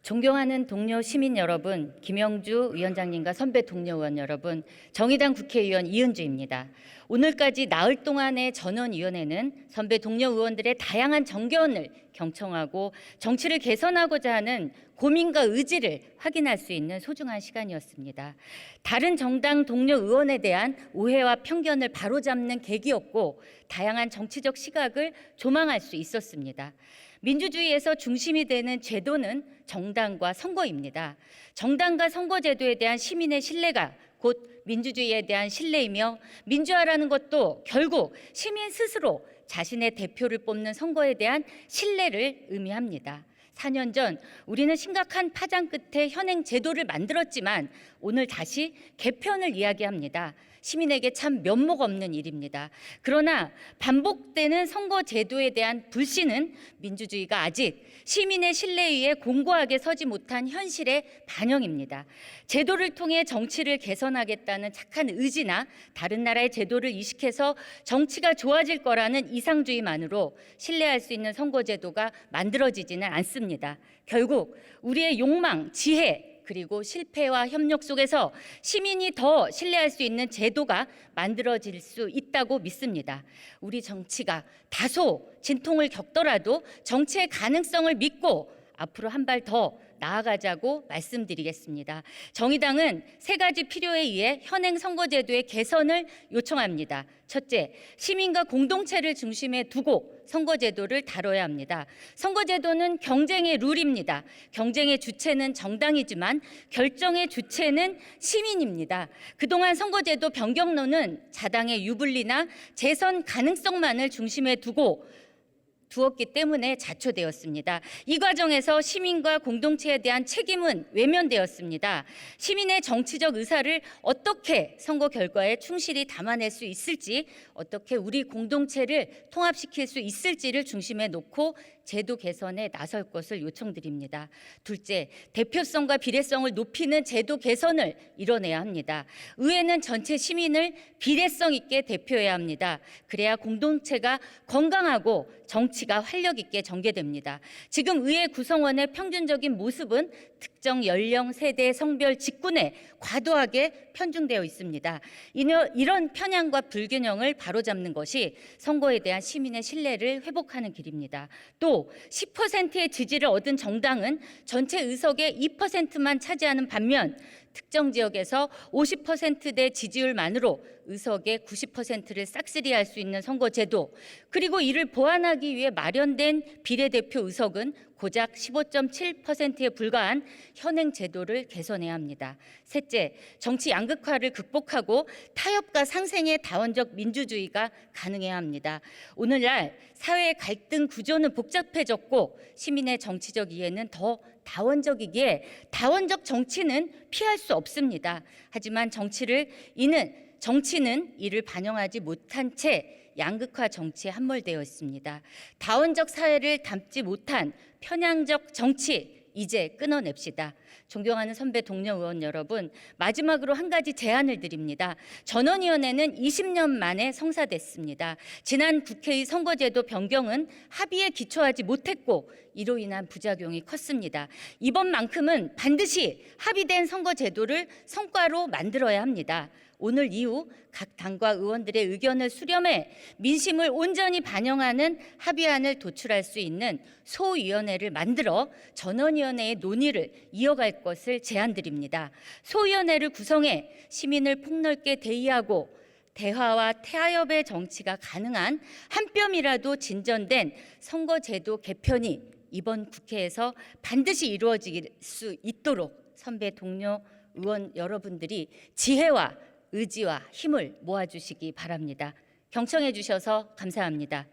존경하는 동료 시민 여러분, 김영주 위원장님과 선배 동료 의원 여러분, 정의당 국회의원 이은주입니다. 오늘까지 나흘 동안의 전원위원회는 선배 동료 의원들의 다양한 정견을 경청하고 정치를 개선하고자 하는 고민과 의지를 확인할 수 있는 소중한 시간이었습니다. 다른 정당 동료 의원에 대한 오해와 편견을 바로잡는 계기였고 다양한 정치적 시각을 조망할 수 있었습니다. 민주주의에서 중심이 되는 제도는 정당과 선거입니다. 정당과 선거제도에 대한 시민의 신뢰가 곧 민주주의에 대한 신뢰이며 민주화라는 것도 결국 시민 스스로 자신의 대표를 뽑는 선거에 대한 신뢰를 의미합니다. 4년 전 우리는 심각한 파장 끝에 현행 제도를 만들었지만 오늘 다시 개편을 이야기합니다. 시민에게 참 면목 없는 일입니다. 그러나 반복되는 선거 제도에 대한 불신은 민주주의가 아직 시민의 신뢰 위에 공고하게 서지 못한 현실의 반영입니다. 제도를 통해 정치를 개선하겠다는 착한 의지나 다른 나라의 제도를 이식해서 정치가 좋아질 거라는 이상주의만으로 신뢰할 수 있는 선거 제도가 만들어지지는 않습니다. 결국 우리의 욕망, 지혜, 그리고 실패와 협력 속에서 시민이 더 신뢰할 수 있는 제도가 만들어질 수 있다고 믿습니다. 우리 정치가 다소 진통을 겪더라도 정치의 가능성을 믿고 앞으로 한 발 더 나아가자고 말씀드리겠습니다. 정의당은 세 가지 필요에 의해 현행 선거제도의 개선을 요청합니다. 첫째, 시민과 공동체를 중심에 두고 선거제도를 다뤄야 합니다. 선거제도는 경쟁의 룰입니다. 경쟁의 주체는 정당이지만 결정의 주체는 시민입니다. 그동안 선거제도 변경론은 자당의 유불리나 재선 가능성만을 중심에 두었기 때문에 자초되었습니다. 이 과정에서 시민과 공동체에 대한 책임은 외면되었습니다. 시민의 정치적 의사를 어떻게 선거 결과에 충실히 담아낼 수 있을지, 어떻게 우리 공동체를 통합시킬 수 있을지를 중심에 놓고 제도 개선에 나설 것을 요청드립니다. 둘째, 대표성과 비례성을 높이는 제도 개선을 이뤄내야 합니다. 의회는 전체 시민을 비례성 있게 대표해야 합니다. 그래야 공동체가 건강하고 정치가 활력 있게 전개됩니다. 지금 의회 구성원의 평균적인 모습은 특정 연령, 세대, 성별, 직군에 과도하게 편중되어 있습니다. 이런 편향과 불균형을 바로잡는 것이 선거에 대한 시민의 신뢰를 회복하는 길입니다. 또 10%의 지지를 얻은 정당은 전체 의석의 2%만 차지하는 반면 특정 지역에서 50%대 지지율만으로 의석의 90%를 싹쓸이할 수 있는 선거제도, 그리고 이를 보완하기 위해 마련된 비례대표 의석은 고작 15.7%에 불과한 현행 제도를 개선해야 합니다. 셋째, 정치 양극화를 극복하고 타협과 상생의 다원적 민주주의가 가능해야 합니다. 오늘날 사회의 갈등 구조는 복잡해졌고 시민의 정치적 이해는 더 다원적이기에 다원적 정치는 피할 수 없습니다. 하지만 정치는 이를 반영하지 못한 채 양극화 정치에 함몰되어 있습니다. 다원적 사회를 담지 못한 편향적 정치, 이제 끊어냅시다. 존경하는 선배 동료 의원 여러분, 마지막으로 한 가지 제안을 드립니다. 전원위원회는 20년 만에 성사됐습니다. 지난 국회의 선거제도 변경은 합의에 기초하지 못했고 이로 인한 부작용이 컸습니다. 이번만큼은 반드시 합의된 선거제도를 성과로 만들어야 합니다. 오늘 이후 각 당과 의원들의 의견을 수렴해 민심을 온전히 반영하는 합의안을 도출할 수 있는 소위원회를 만들어 전원위원회의 논의를 이어갈 것을 제안드립니다. 소위원회를 구성해 시민을 폭넓게 대의하고 대화와 타협의 정치가 가능한 한 뼘이라도 진전된 선거제도 개편이 이번 국회에서 반드시 이루어질 수 있도록 선배 동료 의원 여러분들이 지혜와 의지와 힘을 모아주시기 바랍니다. 경청해 주셔서 감사합니다.